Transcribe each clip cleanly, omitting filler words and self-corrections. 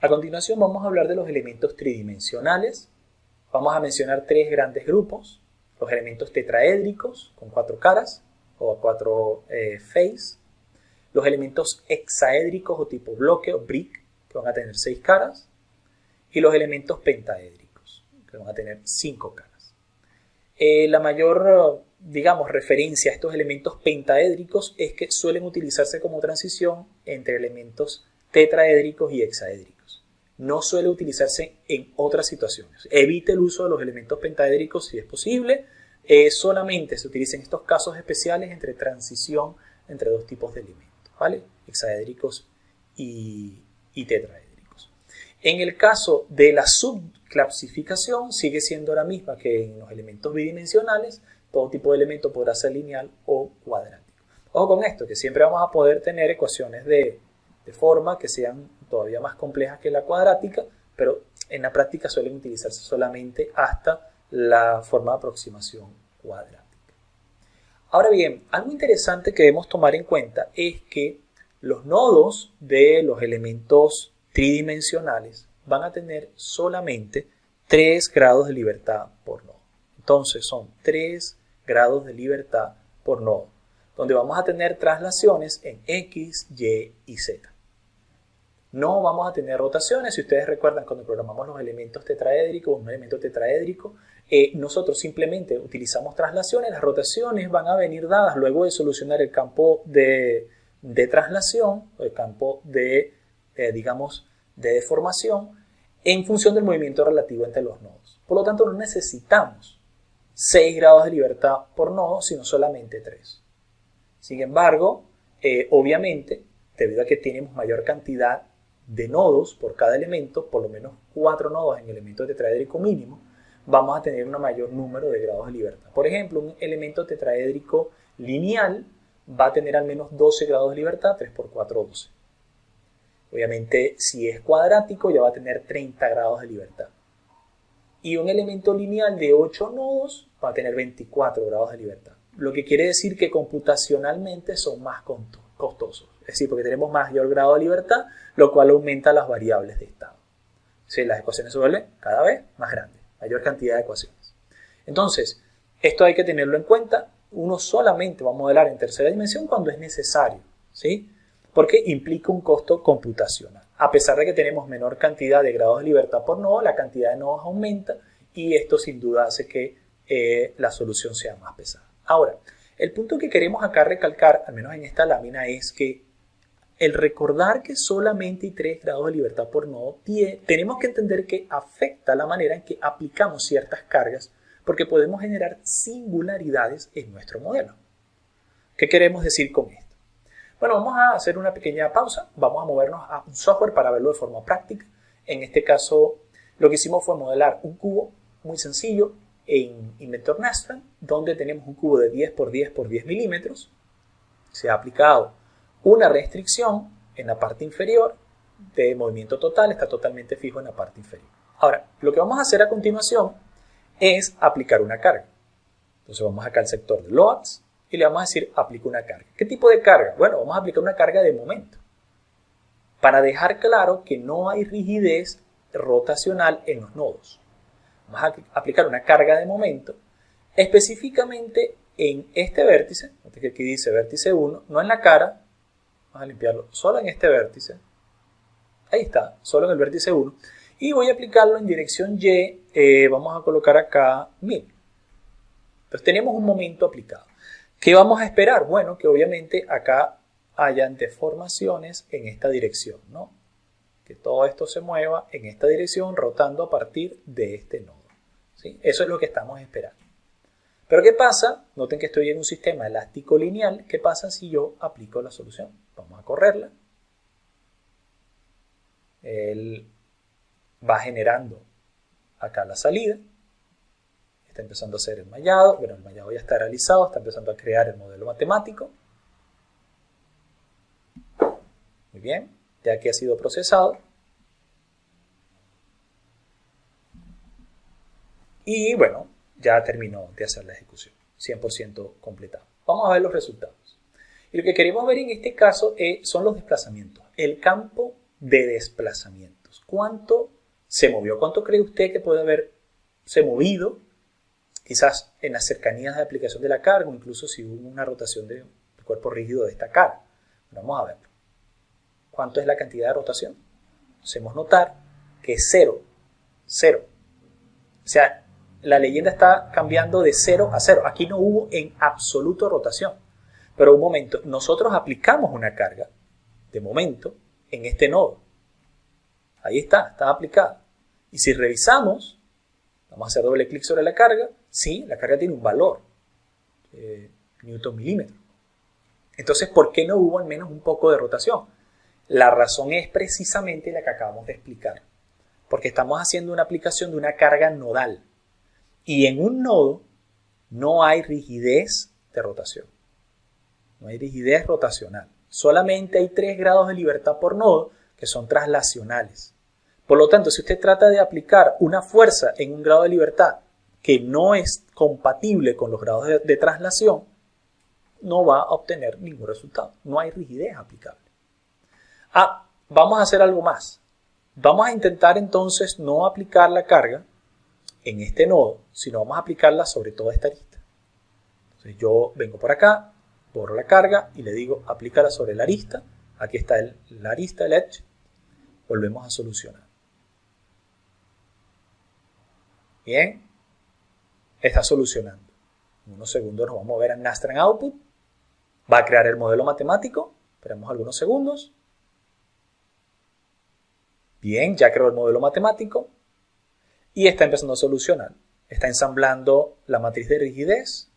A continuación vamos a hablar de los elementos tridimensionales. Vamos a mencionar tres grandes grupos: los elementos tetraédricos con 4 caras o 4 faces, los elementos hexaédricos o tipo bloque o brick, que van a tener 6 caras, y los elementos pentaédricos, que van a tener 5 caras. La mayor, referencia a estos elementos pentaédricos es que suelen utilizarse como transición entre elementos tetraédricos y hexaédricos. No suele utilizarse en otras situaciones. Evite el uso de los elementos pentaédricos si es posible. Solamente se utilizan estos casos especiales entre transición entre dos tipos de elementos, ¿vale? Hexaédricos y tetraédricos. En el caso de la subclasificación sigue siendo la misma que en los elementos bidimensionales. Todo tipo de elemento podrá ser lineal o cuadrático. Ojo con esto, que siempre vamos a poder tener ecuaciones de forma que sean todavía más complejas que la cuadrática, pero en la práctica suelen utilizarse solamente hasta la forma de aproximación cuadrática. Ahora bien, algo interesante que debemos tomar en cuenta es que los nodos de los elementos tridimensionales van a tener solamente 3 grados de libertad por nodo. Entonces son 3 grados de libertad por nodo, donde vamos a tener traslaciones en X, Y y Z. No vamos a tener rotaciones. Si ustedes recuerdan, cuando programamos los elementos tetraédricos, un elemento tetraédrico, nosotros simplemente utilizamos traslaciones. Las rotaciones van a venir dadas luego de solucionar el campo de traslación, o el campo de deformación, en función del movimiento relativo entre los nodos. Por lo tanto, no necesitamos 6 grados de libertad por nodo, sino solamente 3. Sin embargo, obviamente, debido a que tenemos mayor cantidad de nodos por cada elemento, por lo menos 4 nodos en el elemento tetraédrico mínimo, vamos a tener un mayor número de grados de libertad. Por ejemplo, un elemento tetraédrico lineal va a tener al menos 12 grados de libertad, 3 por 4, 12. Obviamente, si es cuadrático, ya va a tener 30 grados de libertad. Y un elemento lineal de 8 nodos va a tener 24 grados de libertad. Lo que quiere decir que computacionalmente son más costosos. Es decir, porque tenemos mayor grado de libertad, lo cual aumenta las variables de estado. ¿Sí? Las ecuaciones se vuelven cada vez más grandes, mayor cantidad de ecuaciones. Entonces, esto hay que tenerlo en cuenta. Uno solamente va a modelar en tercera dimensión cuando es necesario, ¿sí? Porque implica un costo computacional. A pesar de que tenemos menor cantidad de grados de libertad por nodo, la cantidad de nodos aumenta y esto sin duda hace que la solución sea más pesada. Ahora, el punto que queremos acá recalcar, al menos en esta lámina, es que el recordar que solamente hay 3 grados de libertad por nodo, tenemos que entender que afecta la manera en que aplicamos ciertas cargas, porque podemos generar singularidades en nuestro modelo. ¿Qué queremos decir con esto? Bueno, vamos a hacer una pequeña pausa, vamos a movernos a un software para verlo de forma práctica. En este caso, lo que hicimos fue modelar un cubo muy sencillo en Inventor Nastran, donde tenemos un cubo de 10 por 10 por 10 milímetros. Se ha aplicado una restricción en la parte inferior de movimiento total, está totalmente fijo en la parte inferior. Ahora, lo que vamos a hacer a continuación es aplicar una carga. Entonces vamos acá al sector de Loads y le vamos a decir aplica una carga. ¿Qué tipo de carga? Bueno, vamos a aplicar una carga de momento, para dejar claro que no hay rigidez rotacional en los nodos. Vamos a aplicar una carga de momento específicamente en este vértice, que aquí dice vértice 1, no en la cara. Vamos a limpiarlo solo en este vértice. Ahí está, solo en el vértice 1. Y voy a aplicarlo en dirección Y. Vamos a colocar acá 1000. Entonces tenemos un momento aplicado. ¿Qué vamos a esperar? Bueno, que obviamente acá hayan deformaciones en esta dirección, ¿no? Que todo esto se mueva en esta dirección rotando a partir de este nodo, ¿sí? Eso es lo que estamos esperando. Pero ¿qué pasa? Noten que estoy en un sistema elástico lineal. ¿Qué pasa si yo aplico la solución? Vamos a correrla. Él va generando acá la salida. Está empezando a hacer el mallado. Bueno, el mallado ya está realizado. Está empezando a crear el modelo matemático. Muy bien. Ya que ha sido procesado. Y bueno, ya terminó de hacer la ejecución. 100% completado. Vamos a ver los resultados. Y lo que queremos ver en este caso son los desplazamientos. El campo de desplazamientos. cuánto se movió. ¿Cuánto cree usted que puede haberse movido? Quizás en las cercanías de aplicación de la carga, o incluso si hubo una rotación del cuerpo rígido de esta carga. Vamos a verlo. ¿Cuánto es la cantidad de rotación? Hacemos notar que es 0. 0. O sea, la leyenda está cambiando de 0 a 0. Aquí no hubo en absoluto rotación. Pero un momento, nosotros aplicamos una carga, de momento, en este nodo. Ahí está aplicada. Y si revisamos, vamos a hacer doble clic sobre la carga, sí, la carga tiene un valor, newton milímetro. Entonces, ¿por qué no hubo al menos un poco de rotación? La razón es precisamente la que acabamos de explicar. Porque estamos haciendo una aplicación de una carga nodal. Y en un nodo no hay rigidez de rotación. No hay rigidez rotacional. Solamente hay 3 grados de libertad por nodo que son traslacionales. Por lo tanto, si usted trata de aplicar una fuerza en un grado de libertad que no es compatible con los grados de traslación, no va a obtener ningún resultado. No hay rigidez aplicable. Vamos a hacer algo más. Vamos a intentar entonces no aplicar la carga en este nodo, sino vamos a aplicarla sobre toda esta arista. Entonces yo vengo por acá, borro la carga y le digo aplícala sobre la arista. Aquí está la arista, el edge. Volvemos a solucionar. Bien, está solucionando. En unos segundos nos vamos a ver a Nastran Output. Va a crear el modelo matemático. Esperemos algunos segundos. Bien, ya creó el modelo matemático. Y está empezando a solucionar. Está ensamblando la matriz de rigidez.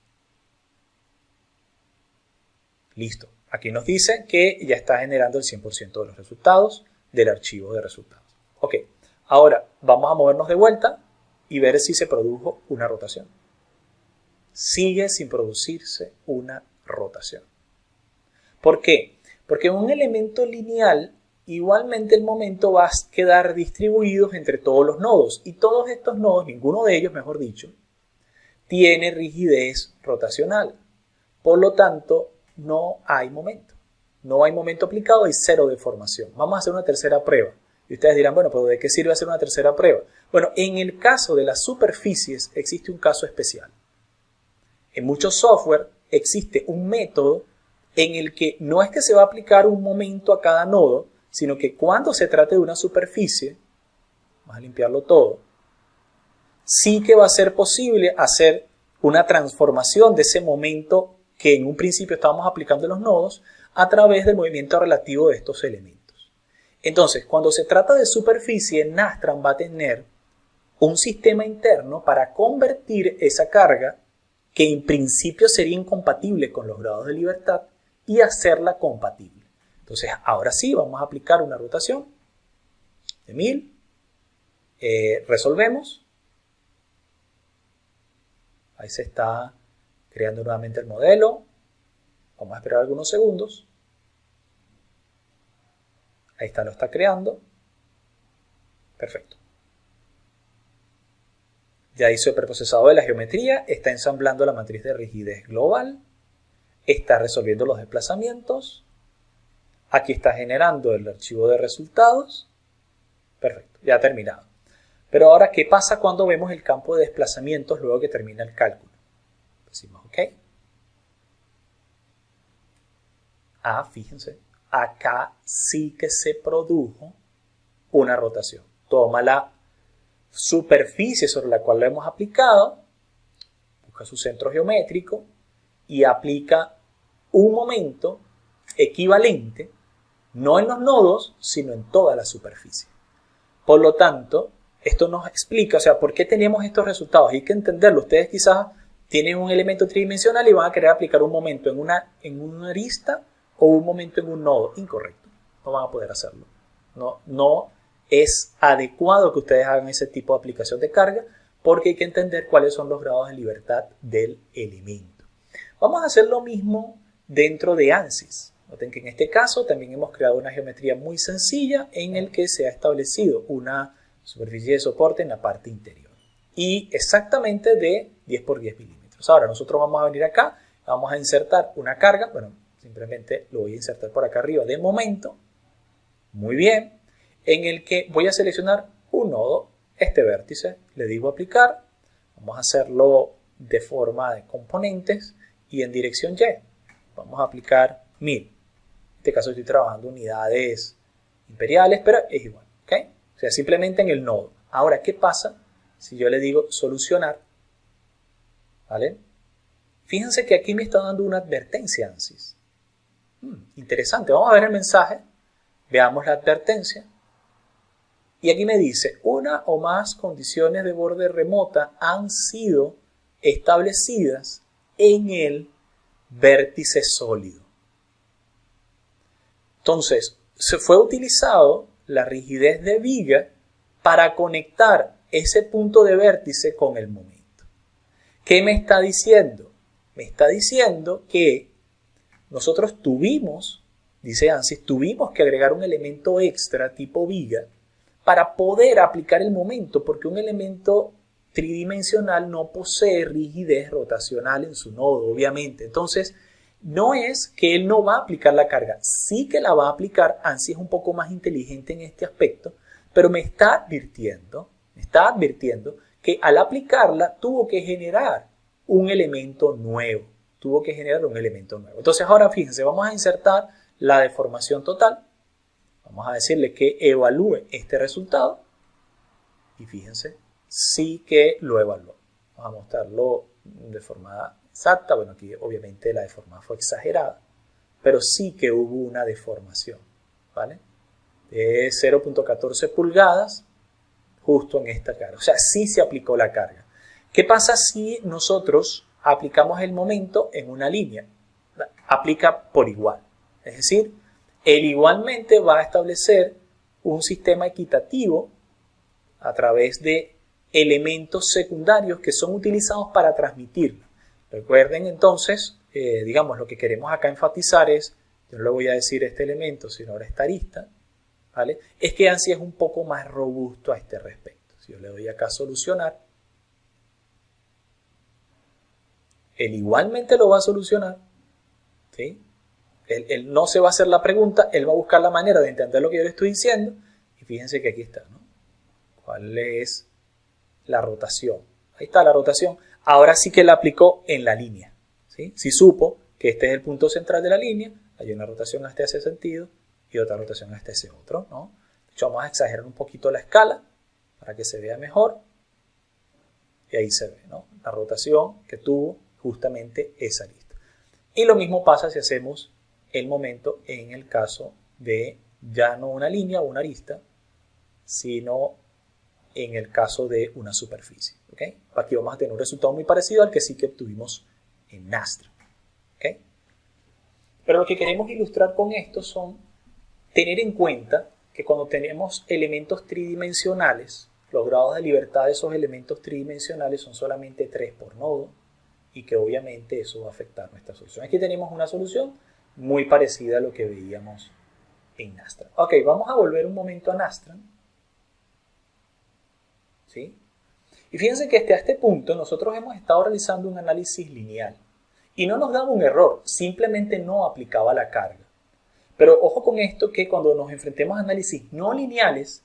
Listo. Aquí nos dice que ya está generando el 100% de los resultados del archivo de resultados. Ok, ahora vamos a movernos de vuelta y ver si se produjo una rotación. Sigue sin producirse una rotación. ¿Por qué? Porque en un elemento lineal, igualmente el momento va a quedar distribuido entre todos los nodos. Y todos estos nodos, ninguno de ellos, mejor dicho, tiene rigidez rotacional. Por lo tanto, no hay momento. No hay momento aplicado y 0 deformación. Vamos a hacer una tercera prueba. Y ustedes dirán, bueno, pero ¿de qué sirve hacer una tercera prueba? Bueno, en el caso de las superficies existe un caso especial. En muchos software existe un método en el que no es que se va a aplicar un momento a cada nodo, sino que cuando se trate de una superficie, vamos a limpiarlo todo, sí que va a ser posible hacer una transformación de ese momento que en un principio estábamos aplicando en los nodos a través del movimiento relativo de estos elementos. Entonces, cuando se trata de superficie, Nastran va a tener un sistema interno para convertir esa carga, que en principio sería incompatible con los grados de libertad, y hacerla compatible. Entonces, ahora sí, vamos a aplicar una rotación de 1000. Resolvemos. Ahí se está creando nuevamente el modelo. Vamos a esperar algunos segundos. Ahí está, lo está creando. Perfecto. Ya hizo el preprocesado de la geometría. Está ensamblando la matriz de rigidez global. Está resolviendo los desplazamientos. Aquí está generando el archivo de resultados. Perfecto, ya ha terminado. Pero ahora, ¿qué pasa cuando vemos el campo de desplazamientos luego que termina el cálculo? Decimos OK. Fíjense, acá sí que se produjo una rotación. Toma la superficie sobre la cual lo hemos aplicado, busca su centro geométrico y aplica un momento equivalente, no en los nodos, sino en toda la superficie. Por lo tanto, esto nos explica, o sea, por qué tenemos estos resultados. Hay que entenderlo. Ustedes quizás tienen un elemento tridimensional y van a querer aplicar un momento en una arista o un momento en un nodo. Incorrecto. No van a poder hacerlo. No es adecuado que ustedes hagan ese tipo de aplicación de carga porque hay que entender cuáles son los grados de libertad del elemento. Vamos a hacer lo mismo dentro de ANSYS. Noten que en este caso también hemos creado una geometría muy sencilla en el que se ha establecido una superficie de soporte en la parte interior y exactamente de 10 por 10 milímetros. Ahora nosotros vamos a venir acá, vamos a insertar una carga, bueno, simplemente lo voy a insertar por acá arriba de momento. Muy bien. en el que voy a seleccionar un nodo, este vértice, le digo aplicar, vamos a hacerlo de forma de componentes y en dirección Y. Vamos a aplicar 1000. En este caso estoy trabajando unidades imperiales, pero es igual, ¿ok? O sea, simplemente en el nodo. Ahora, ¿qué pasa si yo le digo solucionar? ¿Vale? Fíjense que aquí me está dando una advertencia ANSYS. Interesante, vamos a ver el mensaje, veamos la advertencia. Y aquí me dice, una o más condiciones de borde remota han sido establecidas en el vértice sólido. Entonces, se fue utilizado la rigidez de viga para conectar ese punto de vértice con el momento. ¿Qué me está diciendo? Me está diciendo que nosotros tuvimos, dice ANSYS, tuvimos que agregar un elemento extra tipo viga para poder aplicar el momento, porque un elemento tridimensional no posee rigidez rotacional en su nodo, obviamente. Entonces, no es que él no va a aplicar la carga, sí que la va a aplicar. ANSYS es un poco más inteligente en este aspecto, pero me está advirtiendo que al aplicarla tuvo que generar un elemento nuevo. Entonces, ahora fíjense, vamos a insertar la deformación total. Vamos a decirle que evalúe este resultado y fíjense, sí que lo evaluó. Vamos a mostrarlo de forma exacta. Bueno, aquí obviamente la deformación fue exagerada, pero sí que hubo una deformación, ¿vale? De 0.14 pulgadas justo en esta carga. O sea, sí se aplicó la carga. ¿Qué pasa si nosotros aplicamos el momento en una línea? Aplica por igual. Es decir, él igualmente va a establecer un sistema equitativo a través de elementos secundarios que son utilizados para transmitirlo. Recuerden entonces, digamos, lo que queremos acá enfatizar es, yo no le voy a decir este elemento, sino ahora esta arista, ¿vale? Es que ANSYS es un poco más robusto a este respecto. Si yo le doy acá a solucionar, él igualmente lo va a solucionar, ¿sí? Él no se va a hacer la pregunta, él va a buscar la manera de entender lo que yo le estoy diciendo. Y fíjense que aquí está, ¿no? ¿Cuál es la rotación? Ahí está la rotación. Ahora sí que la aplicó en la línea, ¿sí? Si supo que este es el punto central de la línea, hay una rotación hasta ese sentido y otra rotación hasta ese otro, ¿no? De hecho, vamos a exagerar un poquito la escala para que se vea mejor. Y ahí se ve, ¿no? La rotación que tuvo justamente esa lista. Y lo mismo pasa si hacemos el momento en el caso de ya no una línea o una arista, sino en el caso de una superficie, ¿okay? Aquí vamos a tener un resultado muy parecido al que sí que obtuvimos en Nastran, ¿okay? Pero lo que queremos ilustrar con esto son tener en cuenta que cuando tenemos elementos tridimensionales, los grados de libertad de esos elementos tridimensionales son solamente 3 por nodo y que obviamente eso va a afectar nuestra solución. Aquí tenemos una solución muy parecida a lo que veíamos en Nastran. Ok, vamos a volver un momento a Nastran. ¿Sí? Y fíjense que hasta este punto nosotros hemos estado realizando un análisis lineal y no nos daba un error, simplemente no aplicaba la carga. Pero ojo con esto, que cuando nos enfrentemos a análisis no lineales,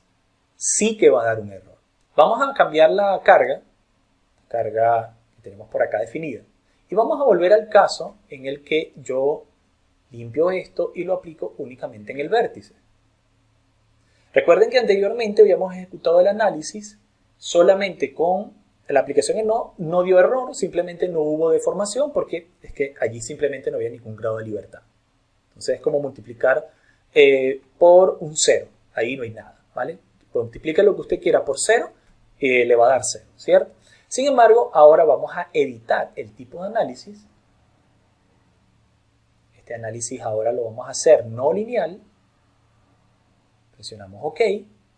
sí que va a dar un error. Vamos a cambiar la carga que tenemos por acá definida, y vamos a volver al caso en el que yo limpio esto y lo aplico únicamente en el vértice. Recuerden que anteriormente habíamos ejecutado el análisis solamente con la aplicación en no dio error, simplemente no hubo deformación porque es que allí simplemente no había ningún grado de libertad. Entonces es como multiplicar por un 0, ahí no hay nada, ¿vale? Multiplique lo que usted quiera por 0 y le va a dar 0, ¿cierto? Sin embargo, ahora vamos a editar el tipo de análisis. Este análisis ahora lo vamos a hacer no lineal. Presionamos OK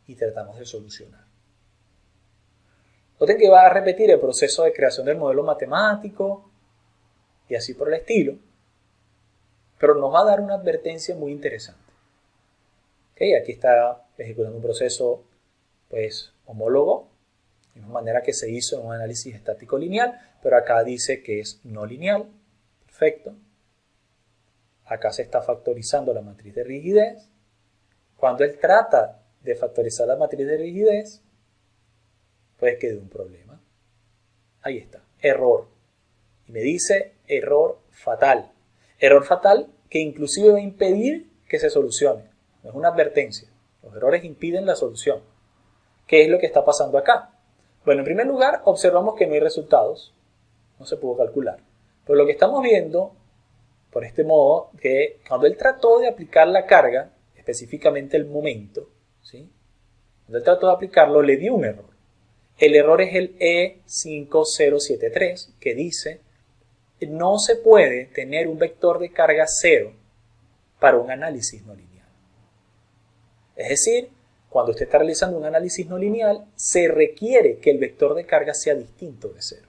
y tratamos de solucionar. Noten que va a repetir el proceso de creación del modelo matemático y así por el estilo, pero nos va a dar una advertencia muy interesante. ¿Okay? Aquí está ejecutando un proceso pues, homólogo, de la misma manera que se hizo en un análisis estático lineal, pero acá dice que es no lineal. Perfecto. Acá se está factorizando la matriz de rigidez. Cuando él trata de factorizar la matriz de rigidez, pues quedó un problema. Ahí está, error. Y me dice error fatal. Error fatal que inclusive va a impedir que se solucione. No es una advertencia. Los errores impiden la solución. ¿Qué es lo que está pasando acá? Bueno, en primer lugar, observamos que no hay resultados. No se pudo calcular. Pero lo que estamos viendo, por este modo, que cuando él trató de aplicar la carga, específicamente el momento, ¿sí? Cuando él trató de aplicarlo, le dio un error. El error es el E5073, que dice: no se puede tener un vector de carga cero para un análisis no lineal. Es decir, cuando usted está realizando un análisis no lineal, se requiere que el vector de carga sea distinto de cero.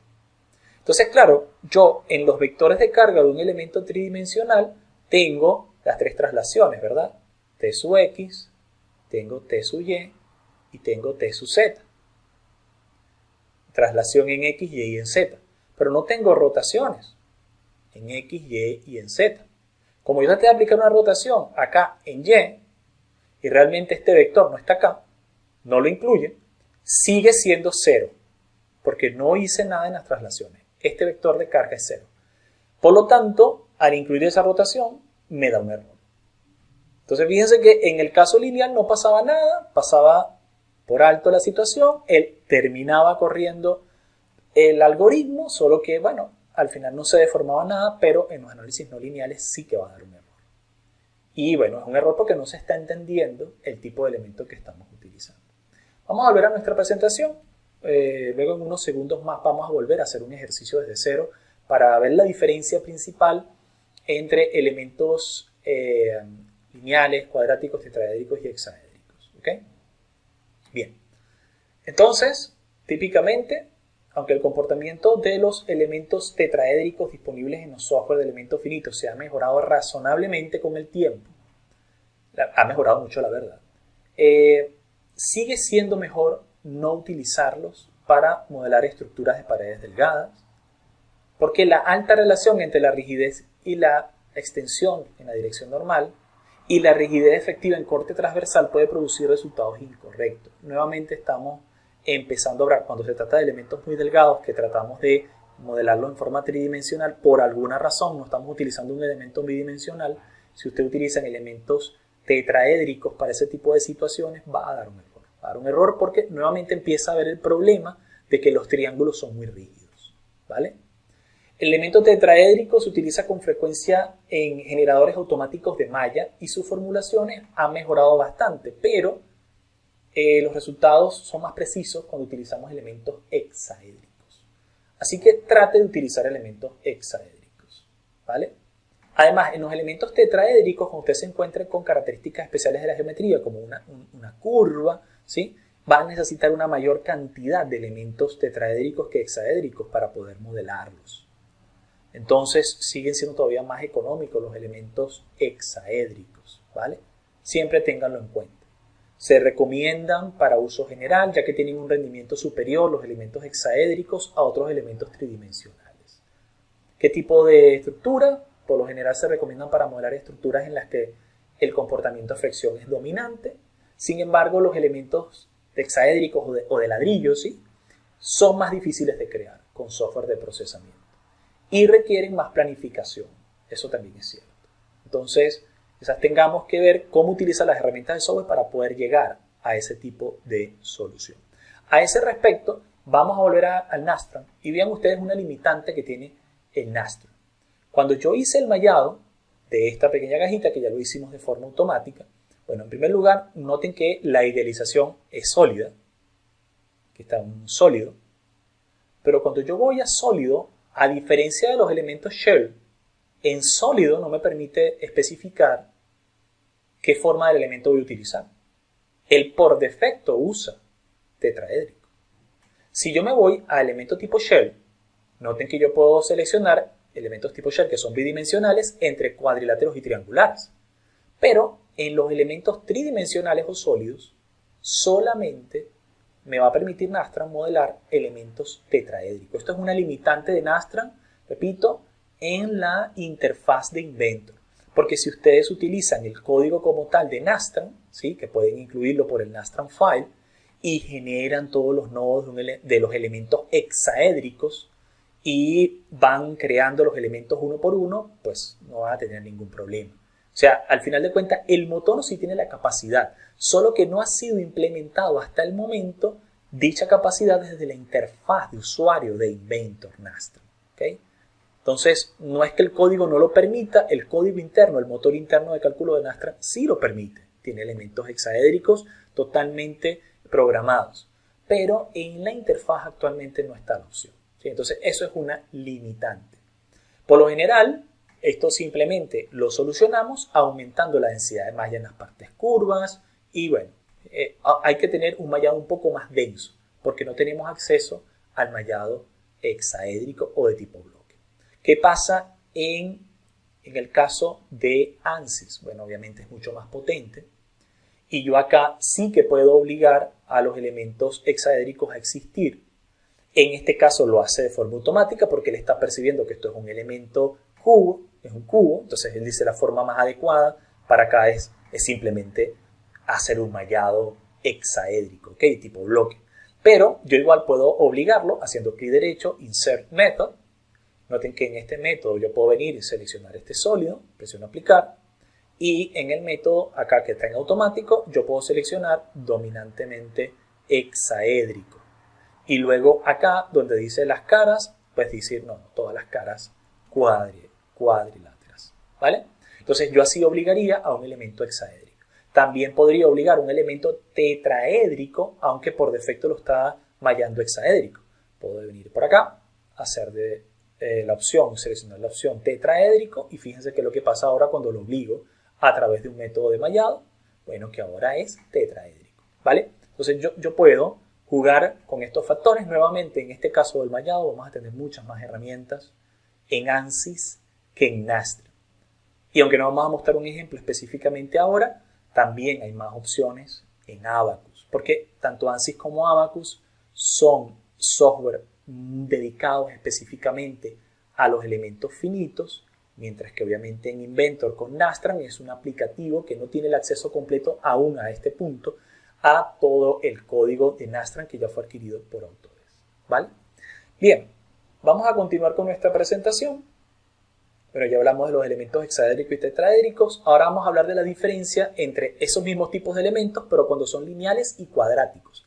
Entonces, claro, yo en los vectores de carga de un elemento tridimensional tengo las tres traslaciones, ¿verdad? T sub x, tengo T sub y y tengo T sub z. Traslación en x, y en z. Pero no tengo rotaciones en x, y y en z. Como yo traté de aplicar una rotación acá en y realmente este vector no está acá, no lo incluye, sigue siendo cero, porque no hice nada en las traslaciones. Este vector de carga es cero. Por lo tanto, al incluir esa rotación, me da un error. Entonces, fíjense que en el caso lineal no pasaba nada, pasaba por alto la situación, él terminaba corriendo el algoritmo, solo que, bueno, al final no se deformaba nada, pero en los análisis no lineales sí que va a dar un error. Y bueno, es un error porque no se está entendiendo el tipo de elemento que estamos utilizando. Vamos a volver a nuestra presentación. Luego en unos segundos más vamos a volver a hacer un ejercicio desde cero para ver la diferencia principal entre elementos lineales, cuadráticos, tetraédricos y hexaédricos. ¿Ok? Bien. Entonces, típicamente, aunque el comportamiento de los elementos tetraédricos disponibles en los software de elementos finitos se ha mejorado razonablemente con el tiempo, ha mejorado mucho la verdad, sigue siendo mejor no utilizarlos para modelar estructuras de paredes delgadas, porque la alta relación entre la rigidez y la extensión en la dirección normal y la rigidez efectiva en corte transversal puede producir resultados incorrectos. Nuevamente estamos empezando a hablar, cuando se trata de elementos muy delgados que tratamos de modelarlo en forma tridimensional, por alguna razón no estamos utilizando un elemento bidimensional. Si usted utiliza elementos tetraédricos para ese tipo de situaciones, va a dar un error. Va a dar un error porque nuevamente empieza a ver el problema de que los triángulos son muy rígidos, ¿vale? El elemento tetraédrico se utiliza con frecuencia en generadores automáticos de malla y sus formulaciones han mejorado bastante, pero los resultados son más precisos cuando utilizamos elementos hexaédricos. Así que trate de utilizar elementos hexaédricos, ¿vale? Además, en los elementos tetraédricos, cuando usted se encuentre con características especiales de la geometría, como una curva, ¿sí?, va a necesitar una mayor cantidad de elementos tetraédricos que hexaédricos para poder modelarlos. Entonces, siguen siendo todavía más económicos los elementos hexaédricos, ¿vale? Siempre ténganlo en cuenta. Se recomiendan para uso general, ya que tienen un rendimiento superior los elementos hexaédricos a otros elementos tridimensionales. ¿Qué tipo de estructura? Por lo general se recomiendan para modelar estructuras en las que el comportamiento de flexión es dominante. Sin embargo, los elementos hexaédricos o de ladrillo, ¿sí?, son más difíciles de crear con software de procesamiento y requieren más planificación. Eso también es cierto. Entonces, quizás tengamos que ver cómo utilizar las herramientas de software para poder llegar a ese tipo de solución. A ese respecto, vamos a volver al Nastran y vean ustedes una limitante que tiene el Nastran. Cuando yo hice el mallado de esta pequeña cajita, que ya lo hicimos de forma automática, bueno, en primer lugar, noten que la idealización es sólida, que está en sólido, pero cuando yo voy a sólido, a diferencia de los elementos shell, en sólido no me permite especificar qué forma del elemento voy a utilizar. Él por defecto usa tetraédrico. Si yo me voy a elemento tipo shell, noten que yo puedo seleccionar elementos tipo shell que son bidimensionales entre cuadriláteros y triangulares. Pero en los elementos tridimensionales o sólidos, solamente me va a permitir Nastran modelar elementos tetraédricos. Esto es una limitante de Nastran, repito, en la interfaz de Inventor. Porque si ustedes utilizan el código como tal de Nastran, ¿sí? Que pueden incluirlo por el Nastran file, y generan todos los nodos de los elementos hexaédricos y van creando los elementos uno por uno, pues no van a tener ningún problema. O sea, al final de cuentas, el motor sí tiene la capacidad, solo que no ha sido implementado hasta el momento dicha capacidad desde la interfaz de usuario de Inventor Nastran. ¿Okay? Entonces, no es que el código no lo permita, el código interno, el motor interno de cálculo de Nastran sí lo permite. Tiene elementos hexaédricos totalmente programados, pero en la interfaz actualmente no está la opción. ¿Sí? Entonces, eso es una limitante. Por lo general, esto simplemente lo solucionamos aumentando la densidad de malla en las partes curvas y bueno, hay que tener un mallado un poco más denso porque no tenemos acceso al mallado hexaédrico o de tipo bloque. ¿Qué pasa en el caso de ANSYS? Bueno, obviamente es mucho más potente y yo acá sí que puedo obligar a los elementos hexaédricos a existir. En este caso lo hace de forma automática porque él está percibiendo que esto es un elemento cubo, es un cubo, entonces él dice la forma más adecuada para acá es simplemente hacer un mallado hexaédrico, ¿ok? Tipo bloque. Pero yo igual puedo obligarlo haciendo clic derecho, Insert Method. Noten que en este método yo puedo venir y seleccionar este sólido, presiono aplicar, y en el método acá que está en automático yo puedo seleccionar dominantemente hexaédrico. Y luego acá donde dice las caras, pues decir no, todas las caras cuadriláteras, ¿vale? Entonces yo así obligaría a un elemento hexaédrico. También podría obligar un elemento tetraédrico, aunque por defecto lo está mallando hexaédrico. Puedo venir por acá, hacer de la opción, seleccionar la opción tetraédrico y fíjense que lo que pasa ahora cuando lo obligo a través de un método de mallado, bueno, que ahora es tetraédrico, ¿vale? Entonces yo puedo jugar con estos factores. Nuevamente, en este caso del mallado vamos a tener muchas más herramientas en ANSYS que en Nastran. Y aunque no vamos a mostrar un ejemplo específicamente ahora, también hay más opciones en Abaqus, porque tanto ANSYS como Abaqus son software dedicados específicamente a los elementos finitos, mientras que obviamente en Inventor con Nastran es un aplicativo que no tiene el acceso completo aún a este punto a todo el código de Nastran que ya fue adquirido por autores, ¿vale? Bien, vamos a continuar con nuestra presentación. Bueno, ya hablamos de los elementos hexaédricos y tetraédricos. Ahora vamos a hablar de la diferencia entre esos mismos tipos de elementos, pero cuando son lineales y cuadráticos.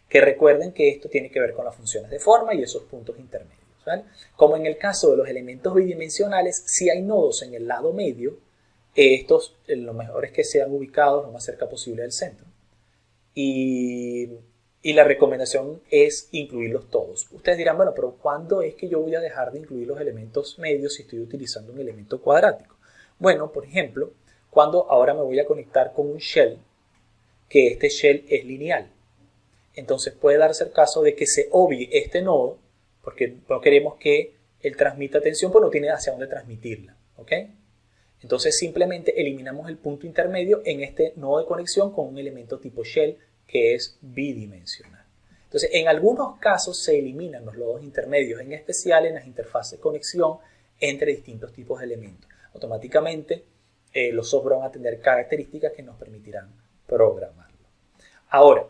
Que recuerden que esto tiene que ver con las funciones de forma y esos puntos intermedios, ¿vale? Como en el caso de los elementos bidimensionales, si hay nodos en el lado medio, estos lo mejor es que sean ubicados lo más cerca posible del centro. Y la recomendación es incluirlos todos. Ustedes dirán, bueno, pero ¿cuándo es que yo voy a dejar de incluir los elementos medios si estoy utilizando un elemento cuadrático? Bueno, por ejemplo, cuando ahora me voy a conectar con un shell, que este shell es lineal. Entonces puede darse el caso de que se obvie este nodo, porque no queremos que él transmita tensión, pues no tiene hacia dónde transmitirla, ¿ok? Entonces simplemente eliminamos el punto intermedio en este nodo de conexión con un elemento tipo shell que es bidimensional. Entonces en algunos casos se eliminan los nodos intermedios, en especial en las interfaces de conexión entre distintos tipos de elementos. Automáticamente los software van a tener características que nos permitirán programarlo. Ahora,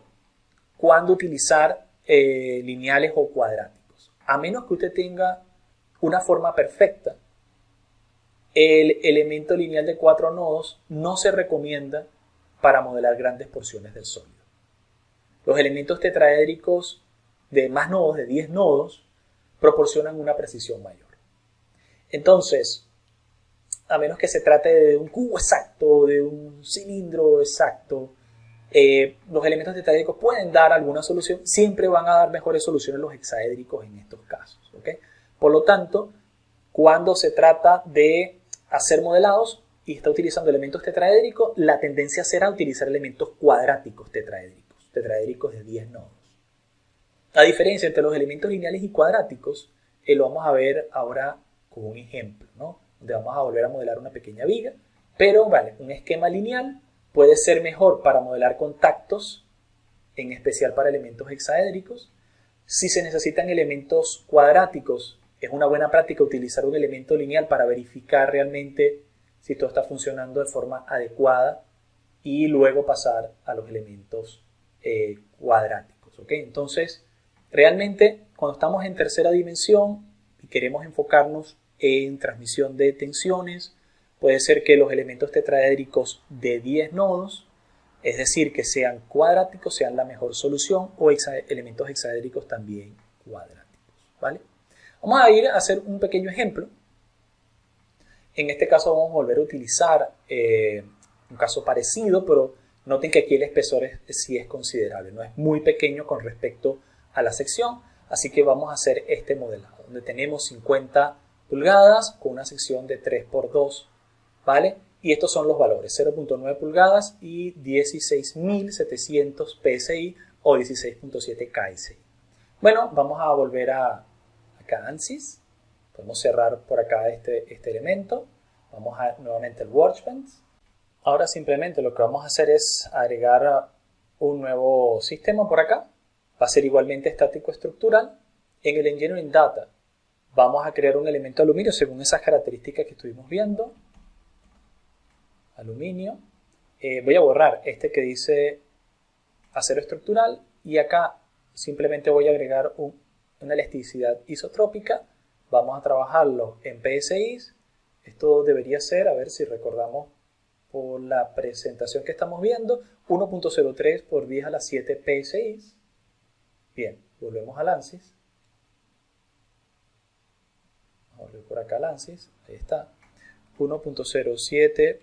¿cuándo utilizar lineales o cuadráticos? A menos que usted tenga una forma perfecta, el elemento lineal de 4 nodos no se recomienda para modelar grandes porciones del sólido. Los elementos tetraédricos de más nodos, de 10 nodos, proporcionan una precisión mayor. Entonces, a menos que se trate de un cubo exacto, de un cilindro exacto, los elementos tetraédricos pueden dar alguna solución, siempre van a dar mejores soluciones los hexaédricos en estos casos, ¿okay? Por lo tanto, cuando se trata de hacer modelados y está utilizando elementos tetraédricos, la tendencia será utilizar elementos cuadráticos tetraédricos de 10 nodos. La diferencia entre los elementos lineales y cuadráticos lo vamos a ver ahora con un ejemplo, ¿no? Donde vamos a volver a modelar una pequeña viga, pero vale, un esquema lineal puede ser mejor para modelar contactos, en especial para elementos hexaédricos. Si se necesitan elementos cuadráticos, es una buena práctica utilizar un elemento lineal para verificar realmente si todo está funcionando de forma adecuada y luego pasar a los elementos cuadráticos. ¿Okay? Entonces, realmente cuando estamos en tercera dimensión y queremos enfocarnos en transmisión de tensiones, puede ser que los elementos tetraédricos de 10 nodos, es decir, que sean cuadráticos, sean la mejor solución, o elementos hexaédricos también cuadráticos, ¿vale? Vamos a ir a hacer un pequeño ejemplo. En este caso vamos a volver a utilizar un caso parecido, pero noten que aquí el espesor sí es considerable, no es muy pequeño con respecto a la sección, así que vamos a hacer este modelado, donde tenemos 50 pulgadas con una sección de 3×2, ¿vale? Y estos son los valores, 0.9 pulgadas y 16.700 PSI o 16.7 KSI. Bueno, vamos a volver a ANSYS. Podemos cerrar por acá este elemento. Vamos a nuevamente al Workbench. Ahora simplemente lo que vamos a hacer es agregar un nuevo sistema por acá. Va a ser igualmente estático estructural. En el Engineering Data vamos a crear un elemento aluminio según esas características que estuvimos viendo. Aluminio. Voy a borrar este que dice acero estructural y acá simplemente voy a agregar una elasticidad isotrópica. Vamos a trabajarlo en PSI. Esto debería ser, a ver si recordamos por la presentación que estamos viendo, 1.03 por 10 a la 7 PSI. Bien, volvemos al ANSYS. Vamos a volver por acá al ANSYS. Ahí está. 1.07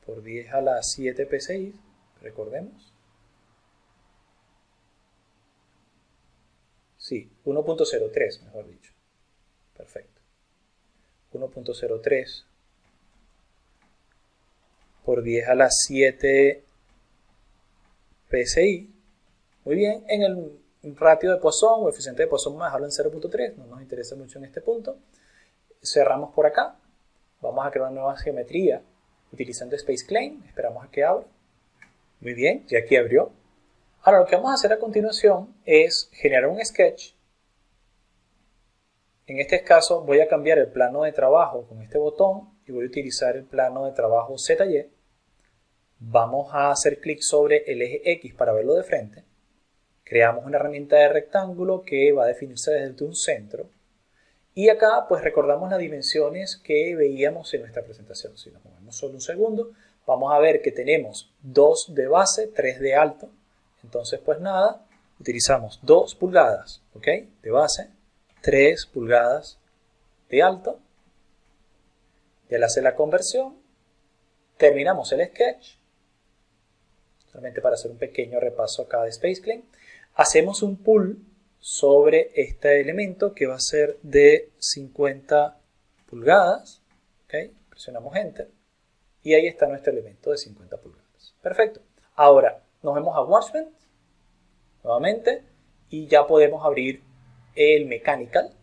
por 10 a la 7 PSI. Recordemos. Sí, 1.03, mejor dicho. Perfecto. 1.03 por 10 a la 7 PSI. Muy bien, en el ratio de Poisson o eficiente de Poisson vamos a dejarlo en 0.3, no nos interesa mucho en este punto. Cerramos por acá. Vamos a crear una nueva geometría utilizando SpaceClaim. Esperamos a que abra. Muy bien, ya aquí abrió. Ahora lo que vamos a hacer a continuación es generar un sketch. En este caso voy a cambiar el plano de trabajo con este botón y voy a utilizar el plano de trabajo ZY. Vamos a hacer clic sobre el eje X para verlo de frente. Creamos una herramienta de rectángulo que va a definirse desde un centro. Y acá pues recordamos las dimensiones que veíamos en nuestra presentación. Si nos movemos solo un segundo, vamos a ver que tenemos 2 de base, 3 de alto. Entonces pues nada, utilizamos 2 pulgadas, ¿ok? De base, 3 pulgadas de alto. Y al hacer la conversión, terminamos el sketch. Solamente para hacer un pequeño repaso acá de SpaceClaim. Hacemos un pull sobre este elemento que va a ser de 50 pulgadas. ¿Okay? Presionamos Enter. Y ahí está nuestro elemento de 50 pulgadas. Perfecto. Ahora nos vemos a Workbench nuevamente y ya podemos abrir el Mechanical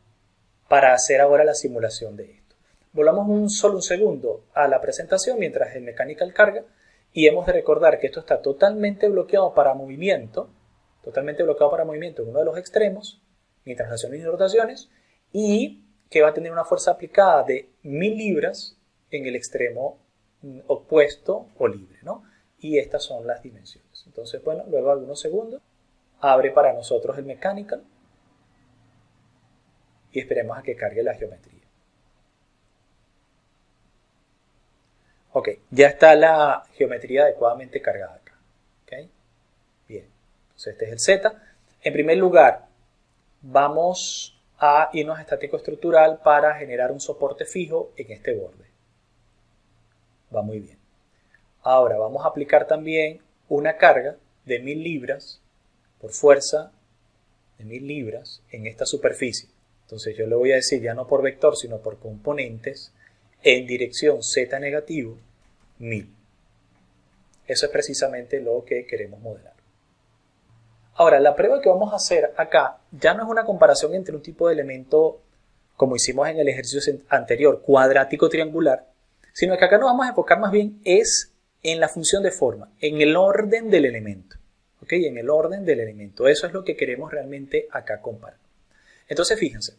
para hacer ahora la simulación de esto. Volvamos solo un segundo a la presentación mientras el Mechanical carga y hemos de recordar que esto está totalmente bloqueado para movimiento en uno de los extremos, ni traslaciones ni rotaciones, y que va a tener una fuerza aplicada de 1000 libras en el extremo opuesto o libre, ¿no? Y estas son las dimensiones. Entonces, bueno, luego de algunos segundos, abre para nosotros el Mechanical y esperemos a que cargue la geometría. Ok, ya está la geometría adecuadamente cargada acá. ¿Okay? Bien, entonces este es el Z. En primer lugar, vamos a irnos a estático estructural para generar un soporte fijo en este borde. Va muy bien. Ahora vamos a aplicar también una carga de 1000 libras por fuerza de 1000 libras en esta superficie. Entonces yo le voy a decir ya no por vector sino por componentes en dirección Z negativo 1000. Eso es precisamente lo que queremos modelar. Ahora, la prueba que vamos a hacer acá ya no es una comparación entre un tipo de elemento, como hicimos en el ejercicio anterior, cuadrático triangular, sino que acá nos vamos a enfocar más bien es en la función de forma, en el orden del elemento. ¿Ok? En el orden del elemento. Eso es lo que queremos realmente acá comparar. Entonces, fíjense,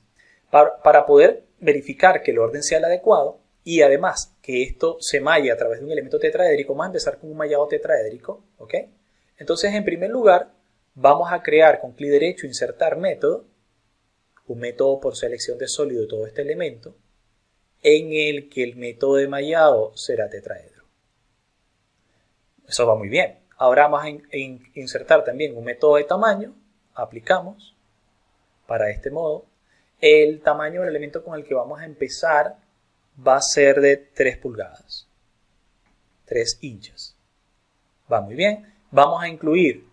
para poder verificar que el orden sea el adecuado, y además que esto se malla a través de un elemento tetraédrico, vamos a empezar con un mallado tetraédrico, ¿ok? Entonces, en primer lugar, vamos a crear con clic derecho, insertar método, un método por selección de sólido de todo este elemento, en el que el método de mallado será tetraedro. Eso va muy bien. Ahora vamos a insertar también un método de tamaño, aplicamos para este modo. El tamaño del elemento con el que vamos a empezar va a ser de 3 pulgadas, 3 inches. Va muy bien. Vamos a incluir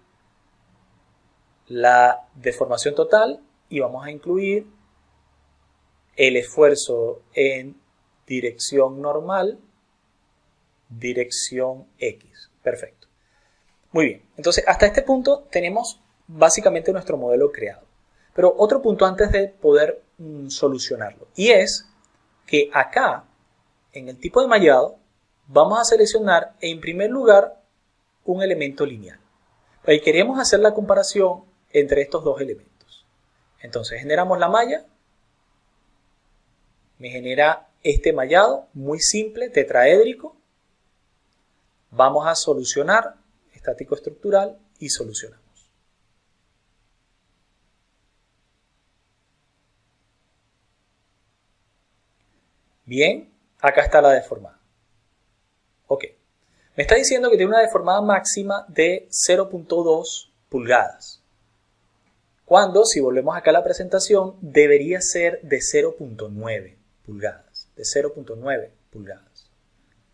la deformación total y vamos a incluir el esfuerzo en dirección normal, dirección X. Perfecto. Muy bien. Entonces, hasta este punto tenemos básicamente nuestro modelo creado. Pero otro punto antes de poder solucionarlo. Y es que acá, en el tipo de mallado, vamos a seleccionar en primer lugar un elemento lineal. Y queremos hacer la comparación entre estos dos elementos. Entonces generamos la malla, me genera este mallado muy simple, tetraédrico. Vamos a solucionar, estático estructural, y solucionamos. Bien, acá está la deformada. Ok. Me está diciendo que tiene una deformada máxima de 0.2 pulgadas. Cuando, si volvemos acá a la presentación, debería ser de 0.9 pulgadas. De 0.9 pulgadas.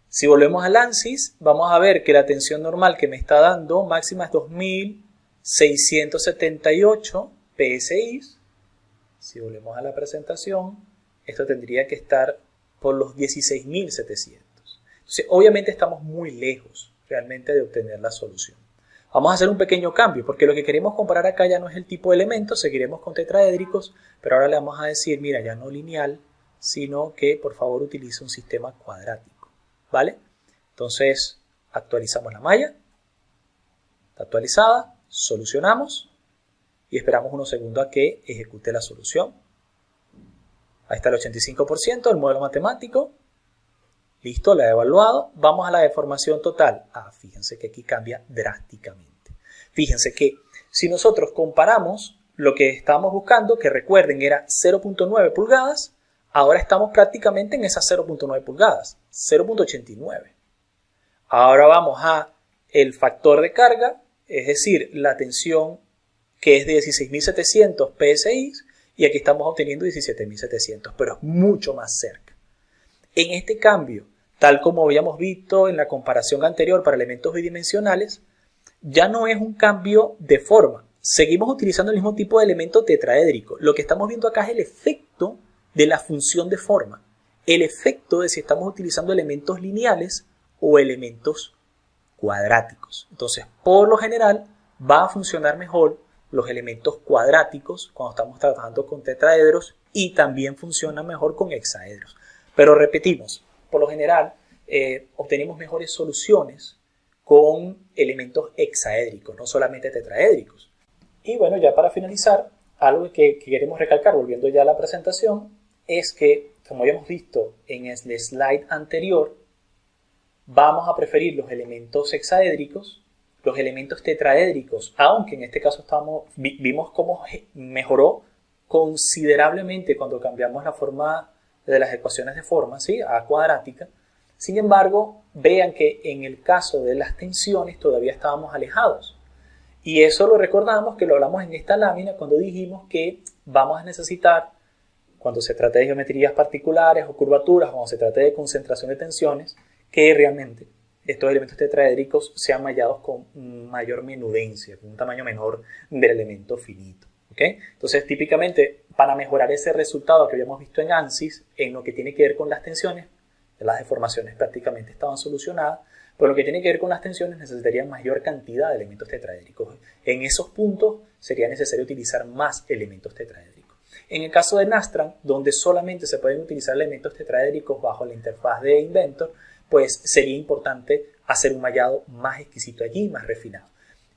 Si volvemos al ANSYS, vamos a ver que la tensión normal que me está dando máxima es 2678 PSI. Si volvemos a la presentación, esto tendría que estar por los 16.700. Entonces, obviamente estamos muy lejos realmente de obtener la solución. Vamos a hacer un pequeño cambio, porque lo que queremos comparar acá ya no es el tipo de elementos, seguiremos con tetraédricos, pero ahora le vamos a decir, mira, ya no lineal, sino que por favor utilice un sistema cuadrático, ¿vale? Entonces, actualizamos la malla, está actualizada, solucionamos y esperamos unos segundos a que ejecute la solución. Ahí está el 85% del modelo matemático. Listo, la he evaluado. Vamos a la deformación total. Fíjense que aquí cambia drásticamente. Fíjense que si nosotros comparamos lo que estábamos buscando, que recuerden era 0.9 pulgadas, ahora estamos prácticamente en esas 0.9 pulgadas, 0.89. Ahora vamos a el factor de carga, es decir, la tensión que es de 16.700 PSI, y aquí estamos obteniendo 17.700, pero es mucho más cerca. En este cambio, tal como habíamos visto en la comparación anterior para elementos bidimensionales, ya no es un cambio de forma. Seguimos utilizando el mismo tipo de elemento tetraédrico. Lo que estamos viendo acá es el efecto de la función de forma. El efecto de si estamos utilizando elementos lineales o elementos cuadráticos. Entonces, por lo general, va a funcionar mejor los elementos cuadráticos cuando estamos trabajando con tetraedros y también funciona mejor con hexaedros. Pero repetimos, por lo general obtenemos mejores soluciones con elementos hexaédricos, no solamente tetraédricos. Y bueno, ya para finalizar, algo que queremos recalcar, volviendo ya a la presentación, es que, como habíamos visto en el slide anterior, vamos a preferir los elementos hexaédricos, los elementos tetraédricos, aunque en este caso vimos cómo mejoró considerablemente cuando cambiamos la forma de las ecuaciones de forma, ¿sí?, a cuadrática. Sin embargo, vean que en el caso de las tensiones todavía estábamos alejados. Y eso lo recordamos que lo hablamos en esta lámina cuando dijimos que vamos a necesitar, cuando se trate de geometrías particulares o curvaturas, cuando se trate de concentración de tensiones, que realmente estos elementos tetraédricos sean mallados con mayor menudencia, con un tamaño menor del elemento finito. ¿Okay? Entonces, típicamente, para mejorar ese resultado que habíamos visto en ANSYS, en lo que tiene que ver con las tensiones, las deformaciones prácticamente estaban solucionadas, pero lo que tiene que ver con las tensiones necesitarían mayor cantidad de elementos tetraédricos. En esos puntos sería necesario utilizar más elementos tetraédricos. En el caso de Nastran, donde solamente se pueden utilizar elementos tetraédricos bajo la interfaz de Inventor, pues sería importante hacer un mallado más exquisito allí, más refinado.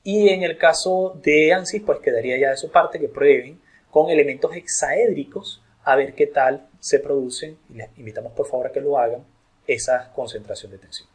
Y en el caso de ANSYS, pues quedaría ya de su parte que prueben con elementos hexaédricos a ver qué tal se producen, y les invitamos por favor a que lo hagan, esa concentración de tensión.